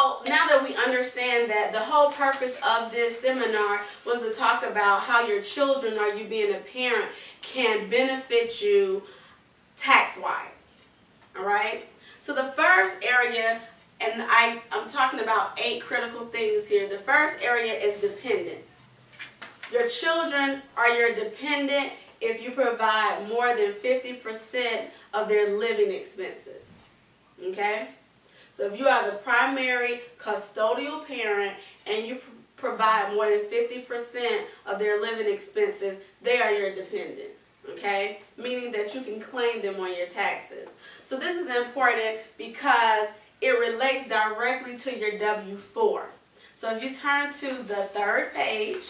So now that we understand that, the whole purpose of this seminar was to talk about how your children, or you being a parent, can benefit you tax-wise. All right? So the first area, and I'm talking about 8 critical things here. The first area is dependence. Your children are your dependent if you provide more than 50% of their living expenses. Okay? So if you are the primary custodial parent and you provide more than 50% of their living expenses, they are your dependent. Okay? Meaning that you can claim them on your taxes. So this is important because it relates directly to your W-4. So if you turn to the 3rd page,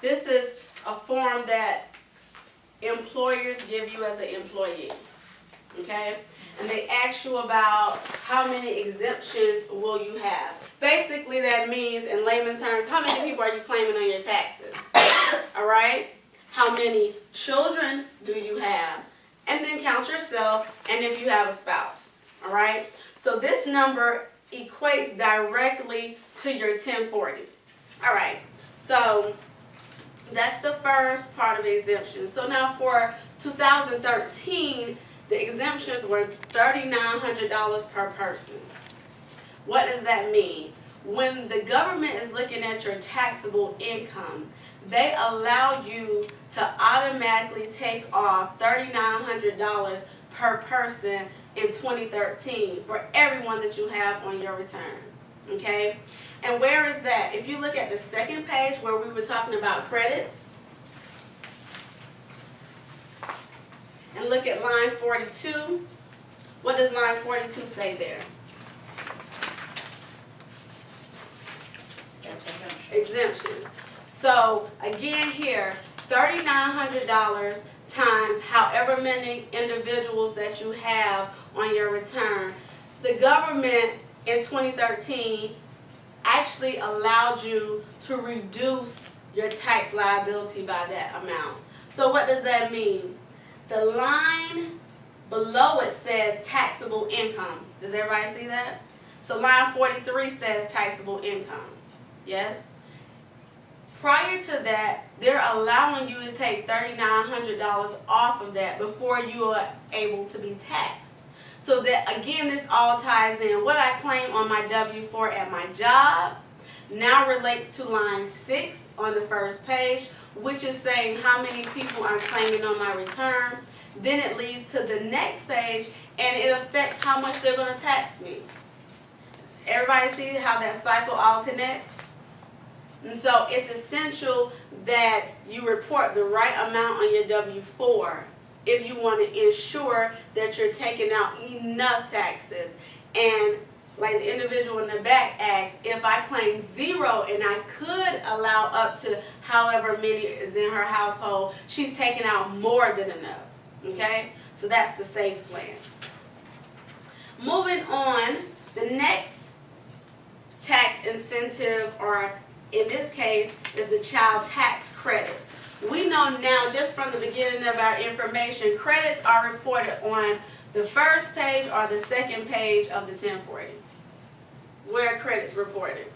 this is a form that employers give you as an employee, okay? And they ask you about how many exemptions will you have. Basically, that means, in layman terms, how many people are you claiming on your taxes, all right? How many children do you have? And then count yourself, and if you have a spouse, all right? So this number equates directly to your 1040, all right? So that's the first part of the exemption. So now for 2013, the exemptions were $3,900 per person. What does that mean? When the government is looking at your taxable income, they allow you to automatically take off $3,900 per person in 2013 for everyone that you have on your return. Okay? And where is that? If you look at the 2nd page where we were talking about credits, and look at line 42, what does line 42 say there? Exemptions. So again here, $3,900 times however many individuals that you have on your return. The government in 2013 actually allowed you to reduce your tax liability by that amount. So what does that mean? The line below it says taxable income. Does everybody see that? So line 43 says taxable income. Yes? Prior to that, they're allowing you to take $3,900 off of that before you are able to be taxed. So that, again, this all ties in. What I claim on my W-4 at my job now relates to line 6 on the 1st page, which is saying how many people I'm claiming on my return. Then it leads to the next page, and it affects how much they're going to tax me. Everybody see how that cycle all connects? And so it's essential that you report the right amount on your W-4 if you want to ensure that you're taking out enough taxes. And like the individual in the back asked, if I claim 0 and I could allow up to however many is in her household, she's taking out more than enough. Okay? So that's the safe plan. Moving on, the next tax incentive, or in this case, is the child tax credit. We know now, just from the beginning of our information, credits are reported on the 1st page or the 2nd page of the 1040. Where are credits reported?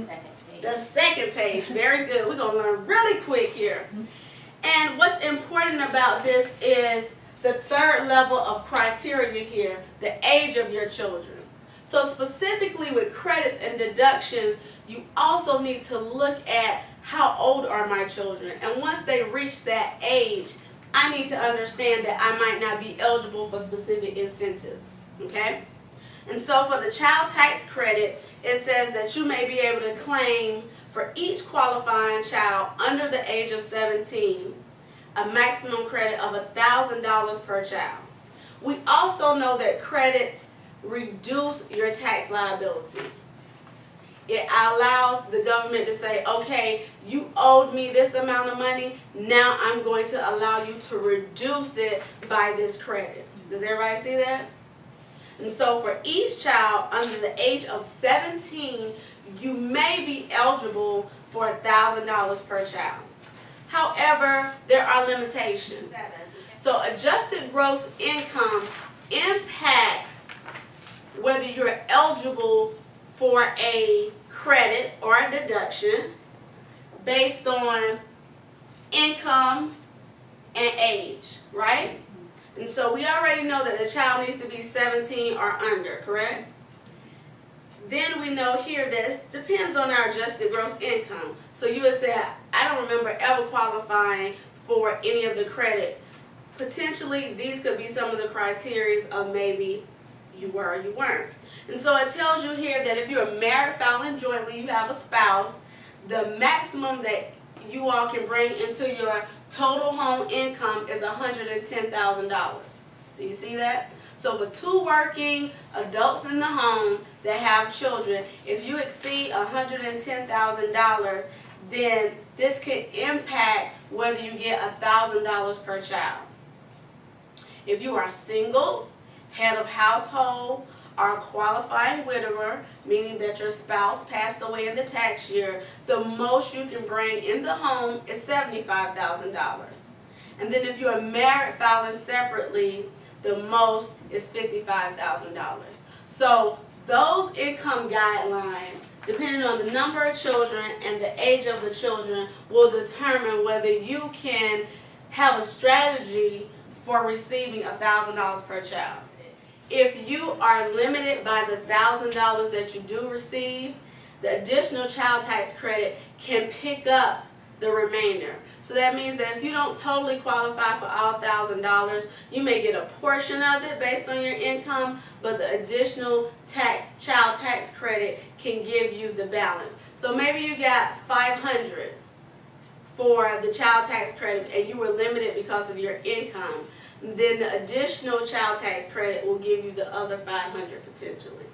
2nd page. The 2nd page. Very good. We're going to learn really quick here. And what's important about this is the 3rd level of criteria here, the age of your children. So specifically with credits and deductions, you also need to look at how old are my children. And once they reach that age, I need to understand that I might not be eligible for specific incentives. Okay? And so for the child tax credit, it says that you may be able to claim for each qualifying child under the age of 17 a maximum credit of $1,000 per child. We also know that credits reduce your tax liability. It allows the government to say, okay, you owed me this amount of money, now I'm going to allow you to reduce it by this credit. Does everybody see that? And so for each child under the age of 17, you may be eligible for $1,000 per child. However, there are limitations. So adjusted gross income impacts whether you're eligible for a credit or a deduction based on income and age, right? And so we already know that the child needs to be 17 or under, correct? Then we know here this depends on our adjusted gross income. So you would say, I don't remember ever qualifying for any of the credits. Potentially, these could be some of the criteria of maybe you were or you weren't. And so it tells you here that if you're married, filing jointly, you have a spouse, the maximum that you all can bring into your total home income is $110,000. Do you see that? So for 2 working adults in the home that have children, if you exceed $110,000, then this could impact whether you get $1,000 per child. If you are single, head of household, or a qualifying widower, meaning that your spouse passed away in the tax year, the most you can bring in the home is $75,000. And then if you are married filing separately, the most is $55,000. So those income guidelines, depending on the number of children and the age of the children, will determine whether you can have a strategy for receiving $1,000 per child. If you are limited by the $1,000 that you do receive, the additional child tax credit can pick up the remainder. So that means that if you don't totally qualify for all $1,000, you may get a portion of it based on your income, but the additional child tax credit can give you the balance. So maybe you got $500 for the child tax credit and you were limited because of your income. Then the additional child tax credit will give you the other $500 potentially.